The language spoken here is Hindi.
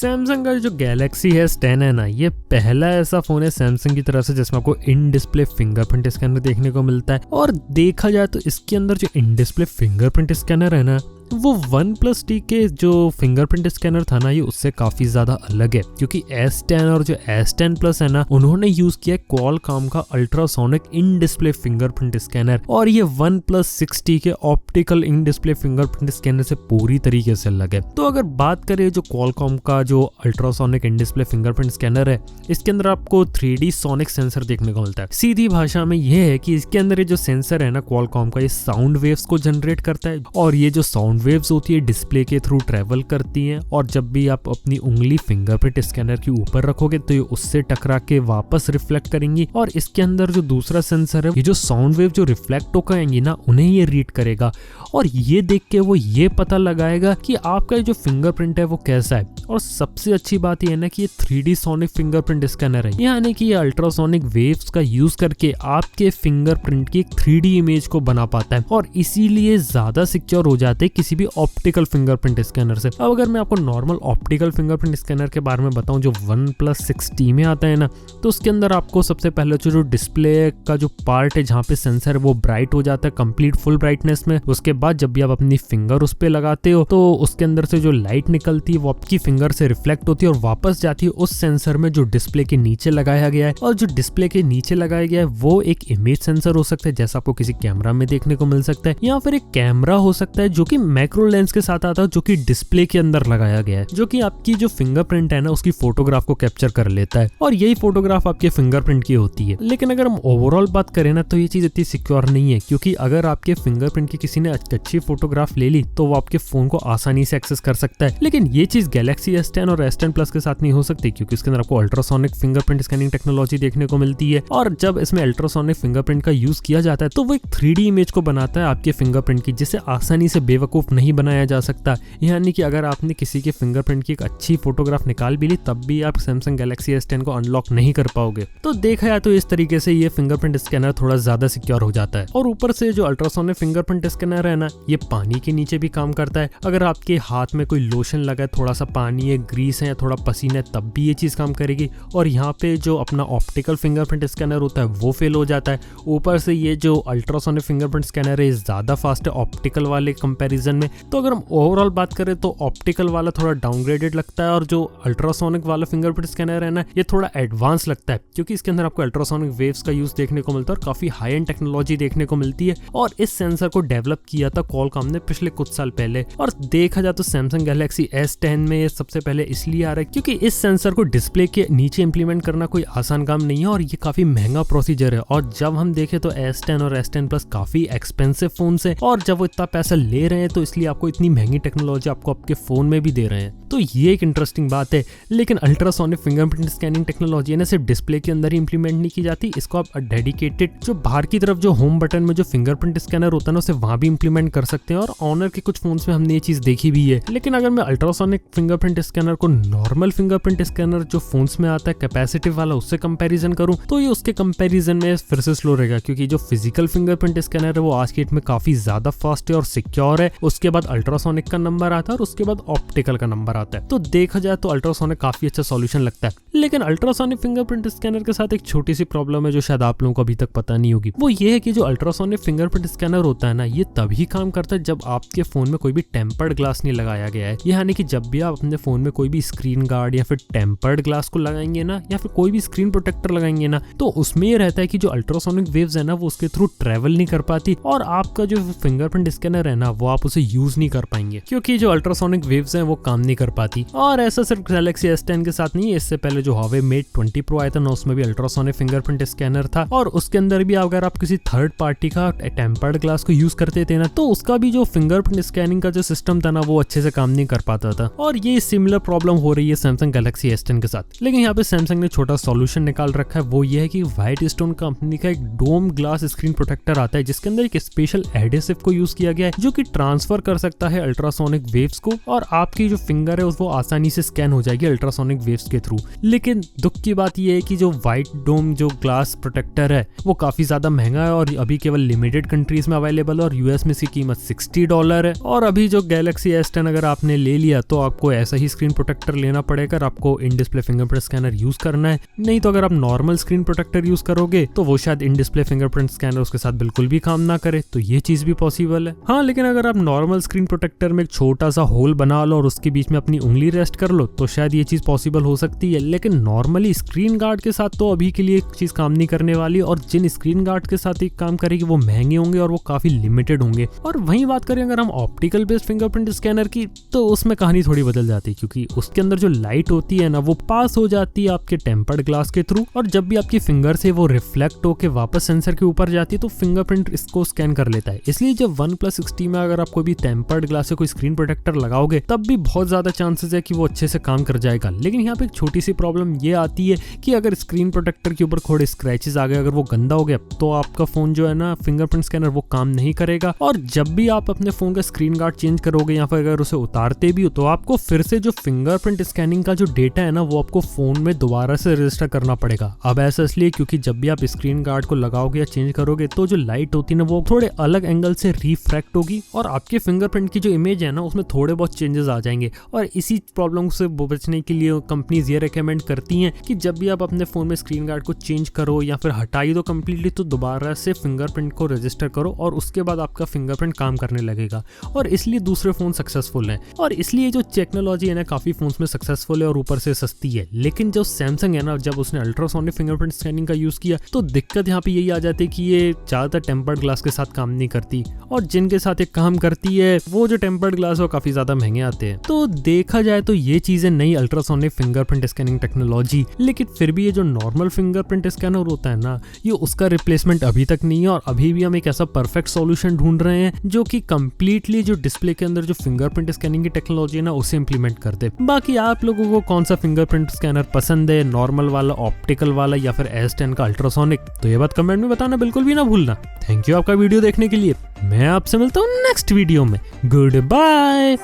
सैमसंग का जो गैलेक्सी S10 है ना, ये पहला ऐसा फोन है सैमसंग की तरफ से जिसमें आपको इन डिस्प्ले फिंगरप्रिंट स्कैनर देखने को मिलता है। और देखा जाए तो इसके अंदर जो इन डिस्प्ले फिंगरप्रिंट स्कैनर है ना, वो OnePlus T के जो फिंगरप्रिंट स्कैनर था ना, ये उससे काफी ज्यादा अलग है, क्योंकि S10 और जो S10 Plus है ना, उन्होंने यूज किया क्वालकॉम का ultrasonic in display fingerprint scanner, और ये OnePlus 6T के optical in display fingerprint scanner से पूरी तरीके से अलग है। तो अगर बात करें जो क्वालकॉम का जो ultrasonic in display fingerprint scanner है, इसके अंदर आपको 3D सोनिक सेंसर देखने को मिलता है। सीधी भाषा में ये है कि इसके अंदर ये जो सेंसर है ना क्वालकॉम का, ये साउंड वेव्स को जनरेट करता है, और ये जो साउंड वेव्स होती है डिस्प्ले के थ्रू ट्रेवल करती हैं, और जब भी आप अपनी उंगली फिंगरप्रिंट स्कैनर के ऊपर रखोगे तो ये उससे टकरा के वापस रिफ्लेक्ट करेंगी, और इसके अंदर जो दूसरा सेंसर है, ये जो साउंड वेव जो रिफ्लेक्ट होकर आएंगी ना, उन्हें ये रीड करेगा, और ये देख के वो ये पता लगाएगा कि आपका जो फिंगरप्रिंट है वो कैसा है। और सबसे अच्छी बात ये है ना कि ये 3D सोनिक फिंगरप्रिंट स्कैनर है, यानी कि ये अल्ट्रासोनिक वेव्स का यूज करके आपके फिंगरप्रिंट की एक 3D इमेज को बना पाता है, और इसीलिए ज्यादा सिक्योर हो जाते हैं किसी भी ऑप्टिकल फिंगरप्रिंट स्कैनर से। अब अगर मैं आपको नॉर्मल ऑप्टिकल फिंगरप्रिंट स्कैनर के बारे में बताऊं जो OnePlus 6T में आता है ना, तो उसके अंदर आपको सबसे पहले जो डिस्प्ले का जो पार्ट है जहाँ पे सेंसर है वो ब्राइट हो जाता है कंप्लीट फुल ब्राइटनेस में। उसके बाद जब भी आप अपनी फिंगर उस पे लगाते हो तो उसके अंदर से जो लाइट निकलती है वो आपकी फिंगर से रिफ्लेक्ट होती है और वापस जाती है उस सेंसर में जो डिस्प्ले के नीचे लगाया गया है। और जो डिस्प्ले के नीचे लगाया गया है वो एक इमेज सेंसर हो सकता है, जैसा आपको किसी कैमरा में देखने को मिल सकता है, या फिर एक कैमरा हो सकता है जो कि मैक्रो लेंस के साथ आता है, जो कि डिस्प्ले के अंदर लगाया गया है, जो कि आपकी जो फिंगरप्रिंट है ना उसकी फोटोग्राफ को कैप्चर कर लेता है, और यही फोटोग्राफ आपके फिंगरप्रिंट की होती है। लेकिन अगर हम ओवरऑल बात करें ना, तो ये चीज इतनी सिक्योर नहीं है, क्योंकि अगर आपके फिंगरप्रिंट की किसी ने अच्छी फोटोग्राफ ले ली तो वो आपके फोन को आसानी से एक्सेस कर सकता है। लेकिन ये चीज गैलेक्सी S10 और S10 Plus के साथ नहीं हो सकती, क्योंकि इसके अंदर आपको अल्ट्रासोनिक फिंगरप्रिंट स्कैनिंग टेक्नोलॉजी देखने को मिलती है, और जब इसमें अल्ट्रासोनिक फिंगरप्रिंट का यूज किया जाता है तो वो एक 3D इमेज को बनाता है आपके फिंगरप्रिंट की, जिसे आसानी से बेवकूफ नहीं बनाया जा सकता। यानी कि अगर आपने किसी के फिंगरप्रिंट की एक अच्छी फोटोग्राफ निकाल भी ली तब भी आप सैमसंग गैलेक्सी S10 को अनलॉक नहीं कर पाओगे। तो देखा जाए तो इस तरीके से ये फिंगरप्रिंट स्कैनर थोड़ा ज्यादा सिक्योर हो जाता है। और ऊपर से जो अल्ट्रासोनिक फिंगरप्रिंट स्कैनर है ना, ये पानी के नीचे भी काम करता है। अगर आपके हाथ में कोई लोशन लगा है, थोड़ा सा पानी है, ग्रीस है या थोड़ा पसीना है, तब भी ये चीज काम करेगी। और यहाँ पे जो अपना ऑप्टिकल फिंगरप्रिंट स्कैनर होता है वो फेल हो जाता है। ऊपर से ये जो अल्ट्रासोनिक फिंगरप्रिंट स्कैनर है ज्यादा फास्ट है ऑप्टिकल वाले कंपैरिजन में। तो अगर हम ओवरऑल बात करें तो ऑप्टिकल वाला थोड़ा डाउनग्रेडेड लगता है, और जो अल्ट्रासोनिक वाला फिंगरप्रिंट स्कैनर है ना, ये थोड़ा एडवांस लगता है, क्योंकि इसके अंदर आपको अल्ट्रासोनिक वेव्स का यूज देखने को मिलता है और काफी हाई एंड टेक्नोलॉजी देखने को मिलती है। और इस सेंसर को डेवलप किया था क्वालकॉम ने पिछले कुछ साल पहले। और देखा जाए तो सैमसंग गैलेक्सी S10 में ये सबसे पहले इसलिए आ रहा है क्योंकि इस सेंसर को डिस्प्ले के नीचे इंप्लीमेंट करना कोई आसान काम नहीं है, और ये काफी महंगा प्रोसीजर है। और जब हम देखें तो S10 और S10 Plus काफी एक्सपेंसिव फोन है, और जब वो इतना पैसा ले रहे हैं तो इसलिए आपको इतनी महंगी टेक्नोलॉजी आपको आपके फोन में भी दे रहे हैं। तो ये एक इंटरेस्टिंग बात है। लेकिन अल्ट्रासोनिक फिंगरप्रिंट स्कैनिंग टेक्नोलॉजी ना सिर्फ डिस्प्ले के अंदर ही इंप्लीमेंट नहीं की जाती, इसको आप डेडिकेटेड जो बाहर की तरफ जो होम बटन में जो फिंगरप्रिंट स्कैनर होता है ना, उसे वहां भी इंप्लीमेंट कर सकते हैं। और ऑनर के कुछ फोन्स में हमने ये चीज देखी भी है। लेकिन अगर मैं अल्ट्रासोनिक फिंगरप्रिंट स्कैनर को नॉर्मल फिंगरप्रिंट स्कैनर जो फोन्स में आता है कैपेसिटिव वाला, उससे कंपैरिजन करूं तो ये उसके कंपैरिजन में फिर से स्लो रहेगा, क्योंकि जो फिजिकल फिंगरप्रिंट स्कैनर है वो आज की डेट में काफी ज्यादा फास्ट है और सिक्योर है। उसके बाद अल्ट्रासोनिक का नंबर आता है और उसके बाद ऑप्टिकल का नंबर आता है। तो देखा जाए तो अल्ट्रासोनिक काफी अच्छा सॉल्यूशन लगता है। लेकिन अल्ट्रासोनिक फिंगरप्रिंट स्कैनर के साथ एक छोटी सी प्रॉब्लम है जो शायद आप लोगों को अभी तक पता नहीं होगी। वो ये है कि जो अल्ट्रासोनिक फिंगरप्रिंट स्कैनर होता है ना, ये तभी काम करता है जब आपके फोन में कोई भी टेम्पर्ड ग्लास नहीं लगाया गया है। यानी कि जब भी आप अपने फोन में कोई भी स्क्रीन गार्ड या फिर टेम्पर्ड ग्लास को लगाएंगे ना, या फिर कोई भी स्क्रीन प्रोटेक्टर लगाएंगे ना, तो उसमें ये रहता है कि जो अल्ट्रासोनिक वेव्स है ना वो उसके थ्रू ट्रेवल नहीं कर पाती, और आपका जो फिंगरप्रिंट स्कैनर है ना वो आप उसे यूज नहीं कर पाएंगे, क्योंकि जो अल्ट्रासोनिक वेव्स हैं वो काम नहीं कर पाती। और ऐसा सिर्फ गैलेक्सी S10 के साथ नहीं है, इससे पहले जो Huawei Mate 20 Pro आया था ना, उसमें भी अल्ट्रासोनिक फिंगरप्रिंट स्कैनर था, और उसके अंदर भी अगर आप किसी थर्ड पार्टी का टेम्पर्ड ग्लास को यूज करते थे ना, तो उसका भी जो फिंगरप्रिंट स्कैनिंग का जो सिस्टम था ना वो अच्छे से काम नहीं कर पाता था। और ये सिमिलर प्रॉब्लम हो रही है सैमसंग गैलेक्सी S10 के साथ। लेकिन यहाँ पे सैमसंग ने छोटा सॉल्यूशन निकाल रखा है, वो ये है कि व्हाइट स्टोन कंपनी का एक डोम ग्लास स्क्रीन प्रोटेक्टर आता है, जिसके अंदर एक स्पेशल एडेसिव को यूज किया गया है जो कि ट्रांसफर कर सकता है अल्ट्रासोनिक वेव्स को और आपकी जो फिंगर है वो आसानी से स्कैन हो जाएगी अल्ट्रासोनिक वेव्स के थ्रू। लेकिन दुख की बात यह है कि जो व्हाइट डोम जो ग्लास प्रोटेक्टर है वो काफी ज्यादा महंगा है और अभी केवल लिमिटेड कंट्रीज में अवेलेबल है और यूएस में इसकी कीमत $60 है। और अभी जो गैलेक्सी S10 अगर आपने ले लिया तो आपको ऐसा ही स्क्रीन प्रोटेक्टर लेना पड़ेगा, आपको in display fingerprint scanner use करना है। नहीं तो अगर आप नॉर्मल स्क्रीन प्रोटेक्टर यूज करोगे तो वो शायद इन डिस्प्ले फिंगरप्रिंट स्कैनर उसके साथ बिल्कुल भी काम ना करे, तो ये चीज भी पॉसिबल है। हाँ, लेकिन अगर आप नॉर्मल स्क्रीन प्रोटेक्टर में एक छोटा सा होल बना लो और उसके बीच में अपनी उंगली रेस्ट कर लो तो शायद ये चीज पॉसिबल हो सकती है। लेकिन नॉर्मली स्क्रीन गार्ड के साथ तो अभी के लिए चीज काम नहीं करने वाली, और जिन स्क्रीन गार्ड के साथ एक काम करेगी वो महंगे होंगे और वो काफी लिमिटेड होंगे। और वहीं बात करें अगर हम ऑप्टिकल बेस्ड फिंगरप्रिंट स्कैनर की तो उसमें कहानी थोड़ी बदल जाती है, क्योंकि उसके अंदर जो लाइट होती है ना वो पास हो जाती है आपके टेम्पर्ड ग्लास के थ्रू, और जब भी आपकी फिंगर से वो रिफ्लेक्ट होके वापस सेंसर के ऊपर जाती है तो फिंगरप्रिंट इसको स्कैन कर लेता है। इसलिए जब OnePlus 6T में अगर आप कोई भी टेम्पर्ड ग्लास से कोई स्क्रीन प्रोटेक्टर लगाओगे तब भी बहुत ज्यादा चांसेस है कि वो अच्छे से काम कर जाएगा। लेकिन यहाँ पे एक छोटी सी प्रॉब्लम ये आती है कि अगर स्क्रीन प्रोटेक्टर के ऊपर थोड़े स्क्रैचेस आ गए, अगर वो गंदा हो गया तो आपका फोन जो है ना फिंगरप्रिंट स्कैनर वो काम नहीं करेगा। और जब भी आप अपने फोन का स्क्रीन गार्ड चेंज करोगे या फिर अगर उसे उतारते भी हो तो आपको फिर से जो फिंगरप्रिंट स्कैनिंग का जो डेटा है ना वो आपको फोन में दोबारा से रजिस्टर करना पड़ेगा। अब ऐसा इसलिए क्योंकि जब भी आप स्क्रीन गार्ड को लगाओगे या चेंज करोगे तो जो लाइट होती है ना वो थोड़े अलग एंगल से रिफ्रैक्ट होगी और आपके फिंगरप्रिंट की जो इमेज है ना उसमें थोड़े बहुत चेंजेस आ जाएंगे। और इसी प्रॉब्लम से बचने के लिए कंपनीज ये रिकमेंड करती हैं कि जब भी आप अपने फोन में स्क्रीन गार्ड को चेंज करो या फिर हटाई दो कंप्लीटली तो दोबारा से फिंगरप्रिंट को रजिस्टर करो और उसके बाद आपका फिंगरप्रिंट काम करने लगेगा। और इसलिए दूसरे फोन सक्सेसफुल हैं और इसलिए जो टेक्नोलॉजी है ना काफी फोन्स में सक्सेसफुल है और ऊपर से सस्ती है। लेकिन जो सैमसंग है ना जब उसने अल्ट्रासोनिक फिंगरप्रिंट स्कैनिंग का यूज किया तो दिक्कत यहाँ पे यही आ जाती है कि ये ज्यादातर टेम्पर्ड ग्लास के साथ काम नहीं करती, और जिनके साथ ये काम करती है वो जो टेम्पर्ड ग्लास है वो काफी ज्यादा महंगे आते हैं। तो देखा जाए तो ये चीजें नई अल्ट्रासोनिक फिंगरप्रिंट स्कैनिंग टेक्नोलॉजी, लेकिन फिर भी ये जो नॉर्मल फिंगरप्रिंट स्कैनर होता है ना ये उसका रिप्लेसमेंट अभी तक नहीं है। और अभी भी हम एक ऐसा परफेक्ट सॉल्यूशन ढूंढ रहे हैं जो कि कंप्लीटली जो डिस्प्ले के अंदर जो फिंगरप्रिंट स्कैनिंग की टेक्नोलॉजी है ना उसे इंप्लीमेंट कर दे। बाकी आप लोगों को कौन सा फिंगरप्रिंट स्कैनर पसंद है, नॉर्मल वाला, ऑप्टिकल वाला या फिर S10 का अल्ट्रासोनिक, तो ये बात कमेंट में बताना बिल्कुल भी ना भूलना। थैंक यू आपका वीडियो देखने के लिए। मैं आपसे मिलता हूँ नेक्स्ट वीडियो में। Good bye.